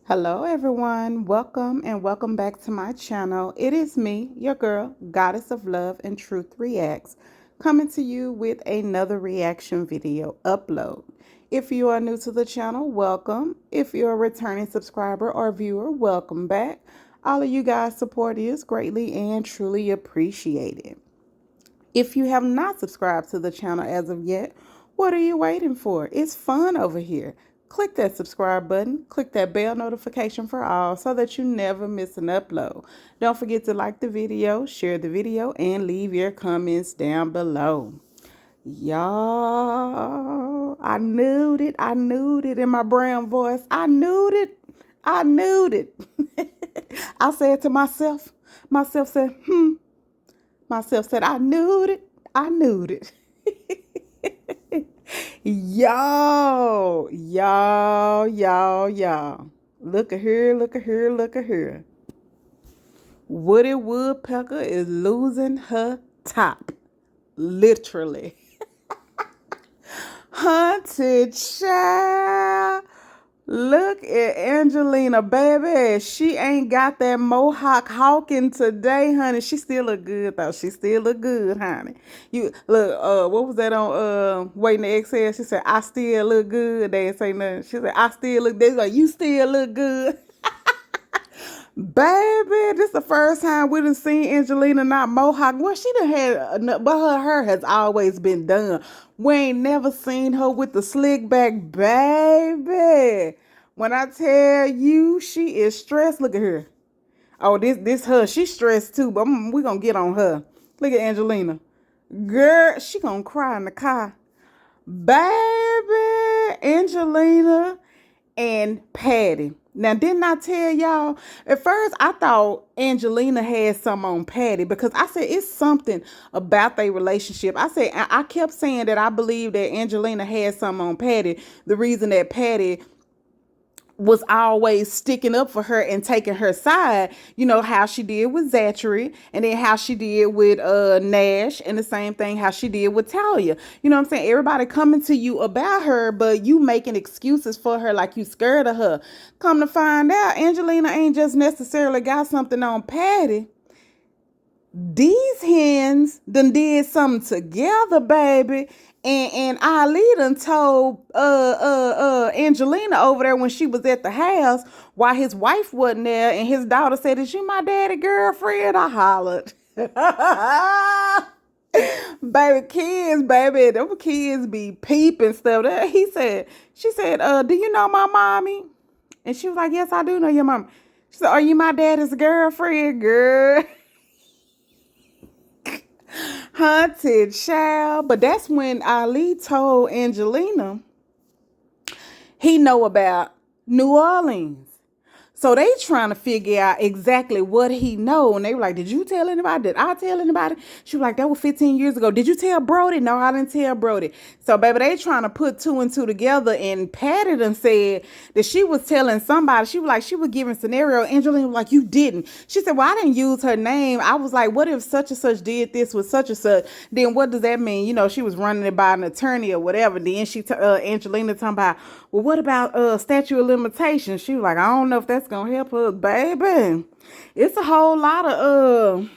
Hello everyone, welcome and welcome back to my channel. It is me, your girl, Goddess of Love and Truth Reacts, coming to you with another reaction video upload. If you are new to the channel, welcome. If you're a returning subscriber or viewer, welcome back. All of you guys' support is greatly and truly appreciated. If you have not subscribed to the channel as of yet, what are you waiting for? It's fun over here. Click that subscribe button, click that bell notification for all so that you never miss an upload. Don't forget to like the video, share the video, and leave your comments down below. Y'all, I knew it in my brown voice. I knew it. I said to myself said, Myself said, I knew it. Y'all. Look at her, look at her, look at her. Woody Woodpecker is losing her top. Literally. Hunted child. Look at Angelina, baby. She ain't got that mohawk hawking today, honey. She still look good though. She still look good, honey. You look, what was that on Waiting to Exhale? She said, I still look good. They didn't say nothing. She said, I still look, they like, you still look good. Baby, this the first time we done seen Angelina not mohawk. Well, she done had, but her hair has always been done. We ain't never seen her with the slick back, baby. When I tell you she is stressed, look at her. Oh, this her. She's stressed too, but we gonna get on her. Look at Angelina. Girl, she gonna cry in the car. Baby, Angelina and Patty. Now, didn't I tell y'all? At first, I thought Angelina had some on Patty because I said it's something about their relationship. I kept saying that I believe that Angelina had some on Patty. The reason that Patty was always sticking up for her and taking her side, you know, how she did with Zashery and then how she did with Nash, and the same thing how she did with Talia. You know what I'm saying? Everybody coming to you about her, but you making excuses for her like you scared of her. Come to find out, Angelina ain't just necessarily got something on Patty. These hens done did something together, baby. And Ali done told Angelina over there when she was at the house while his wife wasn't there, and his daughter said, is you my daddy girlfriend? I hollered. Baby, kids, baby, them kids be peeping stuff. She said, do you know my mommy? And she was like, yes, I do know your mom. She said, are you my daddy's girlfriend, girl? Hunted child. But that's when Ali told Angelina he know about New Orleans. So they trying to figure out exactly what he know. And they were like, did you tell anybody? Did I tell anybody? She was like, that was 15 years ago. Did you tell Brodie? No, I didn't tell Brodie. So, baby, they trying to put two and two together. And Patty done said that she was telling somebody. She was like, she was giving scenario. Angelina was like, you didn't. She said, well, I didn't use her name. I was like, what if such and such did this with such and such? Then what does that mean? You know, she was running it by an attorney or whatever. Then Angelina talking about, well, what about statute of limitations? She was like, I don't know if that's gonna help us, baby. It's a whole lot of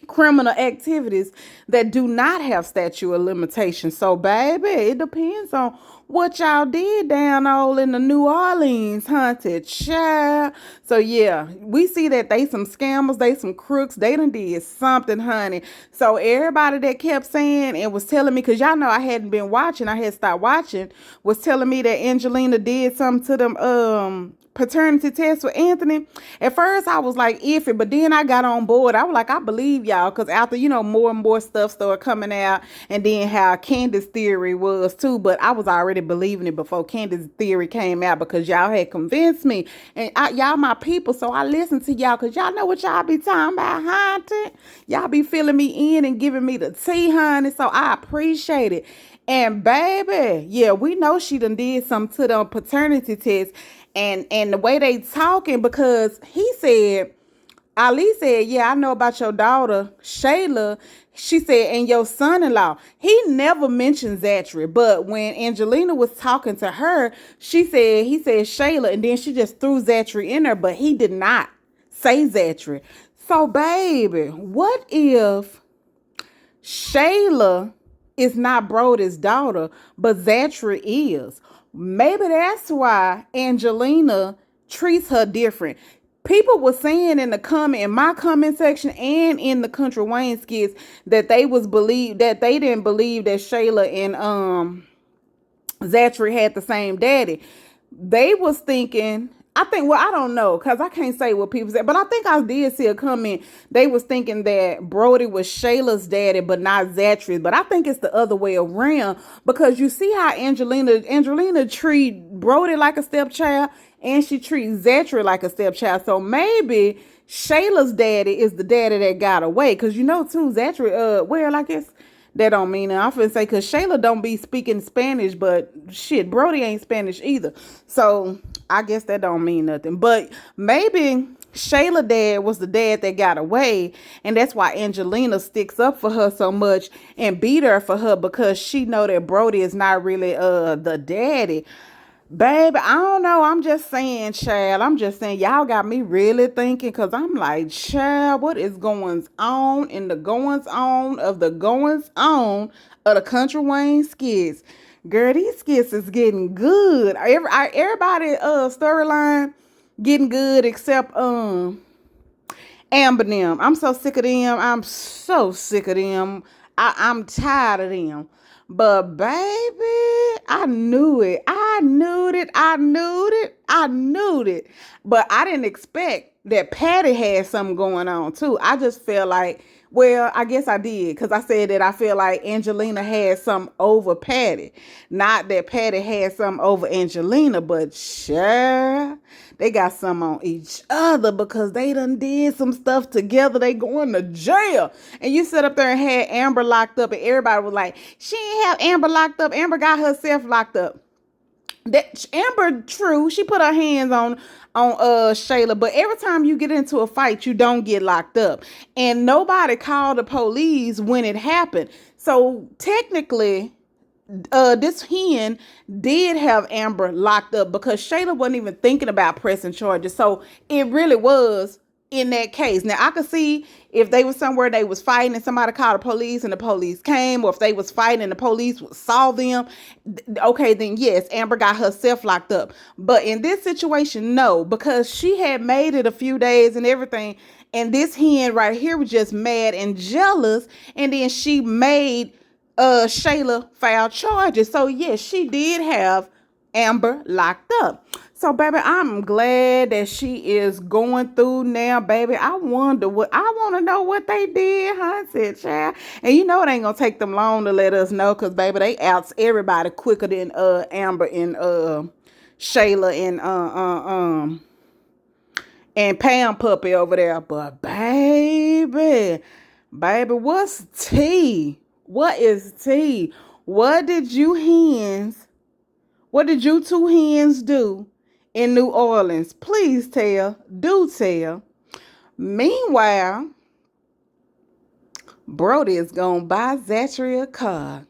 criminal activities that do not have statute of limitations. So, baby, it depends on what y'all did down all in the New Orleans haunted child. So yeah, we see that they some scammers, they some crooks, they done did something, honey. So everybody that kept saying and was telling me, because y'all know I hadn't been watching, I had stopped watching, was telling me that Angelina did something to them paternity test with Anthony. At first I was like iffy, but then I got on board. I was like, I believe y'all, because after, you know, more and more stuff started coming out, and then how Candace's theory was too, but I was already believing it before Candace's theory came out because y'all had convinced me, and y'all my people, so I listened to y'all because y'all know what y'all be talking about, honey. Y'all be filling me in and giving me the tea, honey, so I appreciate it. And baby, yeah, we know she done did something to them paternity test. And the way they talking, because he said Ali said, yeah, I know about your daughter, Shayla. She said, and your son-in-law. He never mentioned Zatchery, but when Angelina was talking to her, he said Shayla, and then she just threw Zatchery in there, but he did not say Zatchery. So, baby, what if Shayla is not Brodie's daughter, but Zatchery is? Maybe that's why Angelina treats her different. People were saying in my comment section and in the Country Wayne skits that they didn't believe that Shayla and Zatchery had the same daddy. They was thinking, I don't know, because I can't say what people said, but I think I did see a comment. They was thinking that Brodie was Shayla's daddy, but not Zatchery's. But I think it's the other way around, because you see how Angelina treat Brodie like a stepchild, and she treats Zatchery like a stepchild. So maybe Shayla's daddy is the daddy that got away, because too, Zatchery, well, I guess that don't mean it. I'm finna say, because Shayla don't be speaking Spanish, but shit, Brodie ain't Spanish either. So I guess that don't mean nothing. But maybe Shayla dad was the dad that got away, and that's why Angelina sticks up for her so much and beat her for her, because she know that Brodie is not really the daddy. Baby, I don't know. I'm just saying, child. I'm just saying, y'all got me really thinking, because I'm like, child, what is going on in the goings on of the goings on of the Country Wayne skits? Girl, these skits is getting good. Everybody storyline getting good except Amber them. I'm so sick of them. I'm so sick of them. I'm tired of them. But baby, I knew it. I knew it. I knew it. I knew it. But I didn't expect that Patty had something going on too. I just felt like, well, I guess I did, because I said that I feel like Angelina had some over Patty. Not that Patty had some over Angelina, but sure, they got some on each other, because they done did some stuff together. They going to jail. And you sit up there and had Amber locked up, and everybody was like, she ain't have Amber locked up. Amber got herself locked up. That Amber, true, she put her hands on Shayla, but every time you get into a fight, you don't get locked up, and nobody called the police when it happened. So technically, this hen did have Amber locked up, because Shayla wasn't even thinking about pressing charges. So it really was in that case. Now I could see if they was somewhere they was fighting and somebody called the police and the police came, or if they was fighting and the police saw them, okay, then yes, Amber got herself locked up. But in this situation, no, because she had made it a few days and everything, and this hen right here was just mad and jealous, and then she made Shayla filed charges. So yes, she did have Amber locked up. So baby, I'm glad that she is going through now, baby. I want to know what they did, huh? Said child. And it ain't gonna take them long to let us know, because baby, they outs everybody quicker than Amber and Shayla and Pam Puppy over there. But baby, what's tea? What is tea? What did you two hens do in New Orleans? Please tell. Do tell. Meanwhile, Brodie is going to buy Zashery a car.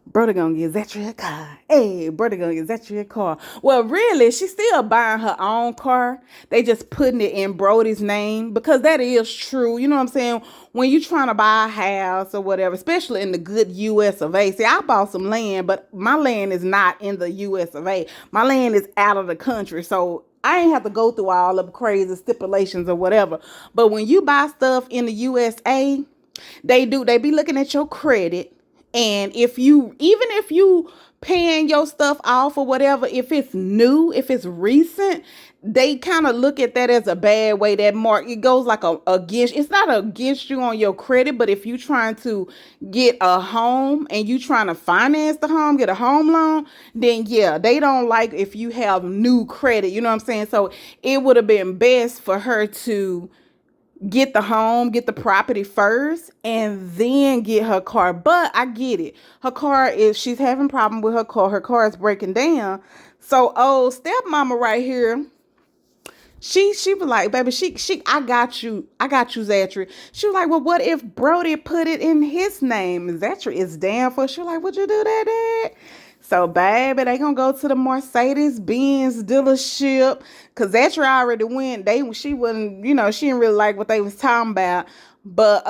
Brodie gonna get Zatchery a car. Hey, Brodie gonna get Zatchery a car. Well, really, she's still buying her own car. They just putting it in Brodie's name, because that is true. You know what I'm saying? When you trying to buy a house or whatever, especially in the good U.S. of A. See, I bought some land, but my land is not in the U.S. of A. My land is out of the country, so I ain't have to go through all of the crazy stipulations or whatever. But when you buy stuff in the USA, they be looking at your credit. And if you paying your stuff off or whatever, if it's new, if it's recent, they kind of look at that as a bad way. That mark, it goes like against, it's not against you on your credit, but if you trying to get a home and you trying to finance the home, get a home loan, then yeah, they don't like if you have new credit. You know what I'm saying? So it would have been best for her to get the home, get the property first, and then get her car. But I get it. She's having problem with her car. Her car is breaking down. So, stepmama right here, She was like, baby, I got you, Zatchery. She was like, well, what if Brodie put it in his name? Zatchery is down for. She was like, would you do that, Dad? So, baby, they gonna go to the Mercedes Benz dealership because Zatchery already went. She wasn't, she didn't really like what they was talking about, but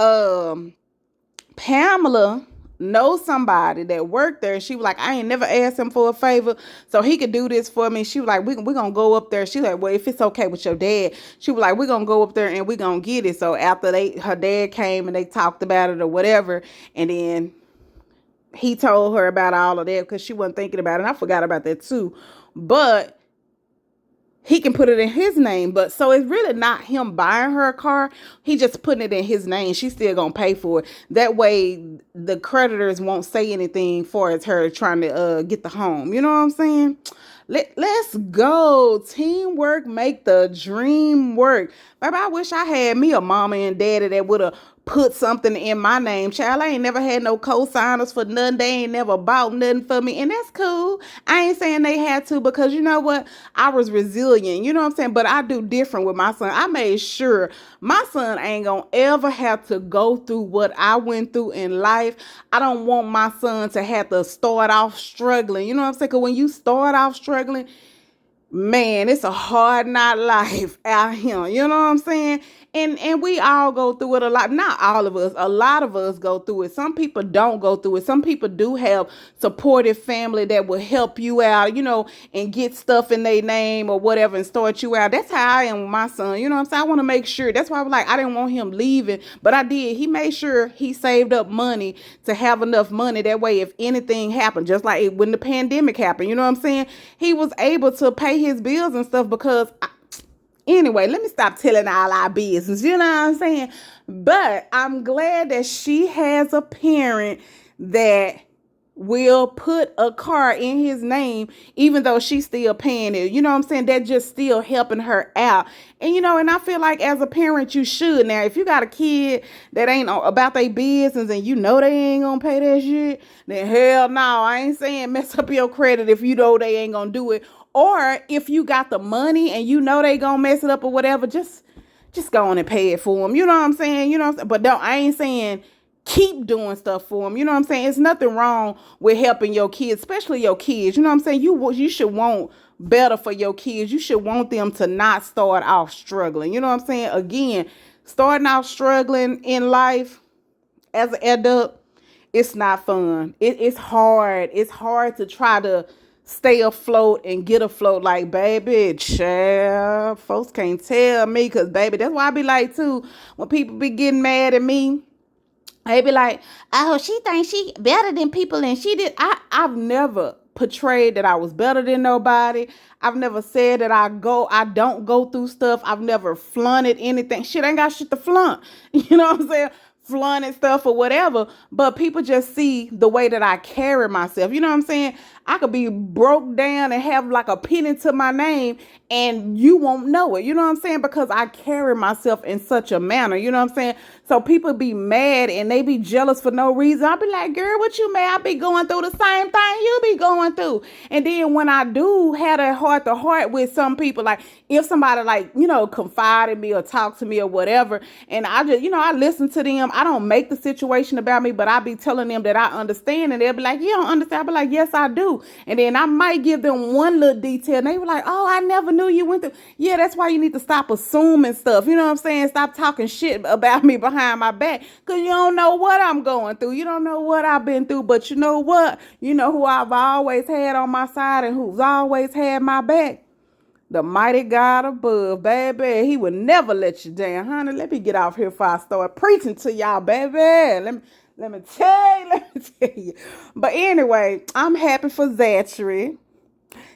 Pamela knows somebody that worked there. She was like, I ain't never asked him for a favor, so he could do this for me. She was like, we're going to go up there. She was like, well, if it's okay with your dad. She was like, we're going to go up there and we're going to get it. So after her dad came and they talked about it or whatever, and then he told her about all of that because she wasn't thinking about it. And I forgot about that too. But he can put it in his name, but so it's really not him buying her a car. He just putting it in his name. She's still gonna pay for it. That way, the creditors won't say anything for it's her trying to get the home. You know what I'm saying? Let's go. Teamwork make the dream work. Baby, I wish I had me a mama and daddy that would have put something in my name. Child, I ain't never had no co-signers for nothing. They ain't never bought nothing for me. And that's cool. I ain't saying they had to because you know what? I was resilient. You know what I'm saying? But I do different with my son. I made sure my son ain't gonna ever have to go through what I went through in life. I don't want my son to have to start off struggling. You know what I'm saying? Because when you start off struggling, man, it's a hard not life out here. You know what I'm saying? And we all go through it a lot. Not all of us. A lot of us go through it. Some people don't go through it. Some people do have supportive family that will help you out, and get stuff in their name or whatever and start you out. That's how I am with my son. You know what I'm saying? I want to make sure. That's why I was like, I didn't want him leaving, but I did. He made sure he saved up money to have enough money. That way, if anything happened, just like when the pandemic happened, you know what I'm saying? He was able to pay his bills and stuff because anyway, let me stop telling all our business. You know what I'm saying? But I'm glad that she has a parent that will put a car in his name, even though she's still paying it. You know what I'm saying? That just still helping her out. And, and I feel like as a parent, you should. Now, if you got a kid that ain't about their business and they ain't gonna pay that shit, then hell no, I ain't saying mess up your credit if you know they ain't gonna do it. Or if you got the money and they gonna mess it up or whatever, just go on and pay it for them. You know what I'm saying? You know what I'm saying? But no, I ain't saying keep doing stuff for them. You know what I'm saying? It's nothing wrong with helping your kids, especially your kids. You know what I'm saying? You should want better for your kids. You should want them to not start off struggling. You know what I'm saying? Again, starting off struggling in life as an adult, it's not fun. It's hard. It's hard to try to stay afloat and get afloat. Like, baby, child, folks can't tell me because, baby, that's why I be like, too, when people be getting mad at me, they be like, oh, she thinks she better than people and she did. I've never portrayed that I was better than nobody. I've never said that I don't go through stuff. I've never flaunted anything. Shit, ain't got shit to flaunt. You know what I'm saying? Flaunted stuff or whatever. But people just see the way that I carry myself. You know what I'm saying? I could be broke down and have like a penny to my name and you won't know it. You know what I'm saying? Because I carry myself in such a manner. You know what I'm saying? So people be mad and they be jealous for no reason. I'll be like, girl, what you mad? I be going through the same thing you be going through. And then when I do have a heart to heart with some people, like if somebody confide in me or talk to me or whatever, and I just, I listen to them. I don't make the situation about me, but I be telling them that I understand and they'll be like, you don't understand. I'll be like, yes, I do. And then I might give them one little detail and they were like, oh, I never knew you went through. Yeah, that's why you need to stop assuming stuff. You know what I'm saying? Stop talking shit about me behind my back because you don't know what I'm going through. You don't know what I've been through. But you know what? You know who I've always had on my side and who's always had my back? The mighty God above, baby. He would never let you down. Honey, let me get off here before I start preaching to y'all, baby. Let me tell you. But anyway, I'm happy for Zashery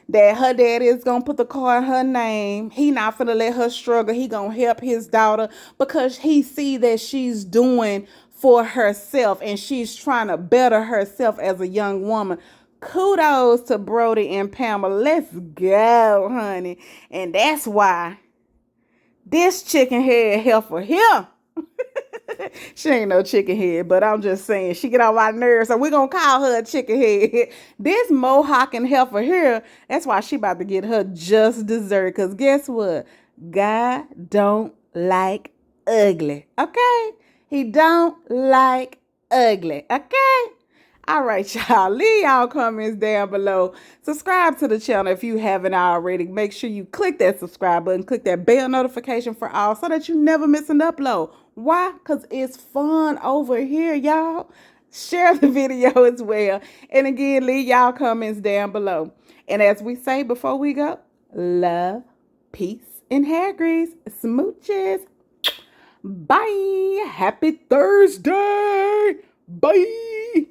that her daddy is going to put the car in her name. He not finna let her struggle. He going to help his daughter because he see that she's doing for herself and she's trying to better herself as a young woman. Kudos to Brodie and Pamela. Let's go, honey. And that's why this chicken head heifer here, she ain't no chicken head, but I'm just saying, she get on my nerves, so we're going to call her a chicken head. This mohawk and heifer here, that's why she about to get her just dessert, because guess what? God don't like ugly. Okay? He don't like ugly. Okay? All right, y'all. Leave y'all comments down below. Subscribe to the channel if you haven't already. Make sure you click that subscribe button. Click that bell notification for all so that you never miss an upload. Why? Because it's fun over here, y'all. Share the video as well. And again, leave y'all comments down below. And as we say before we go, love, peace, and hair grease. Smooches. Bye. Happy Thursday. Bye.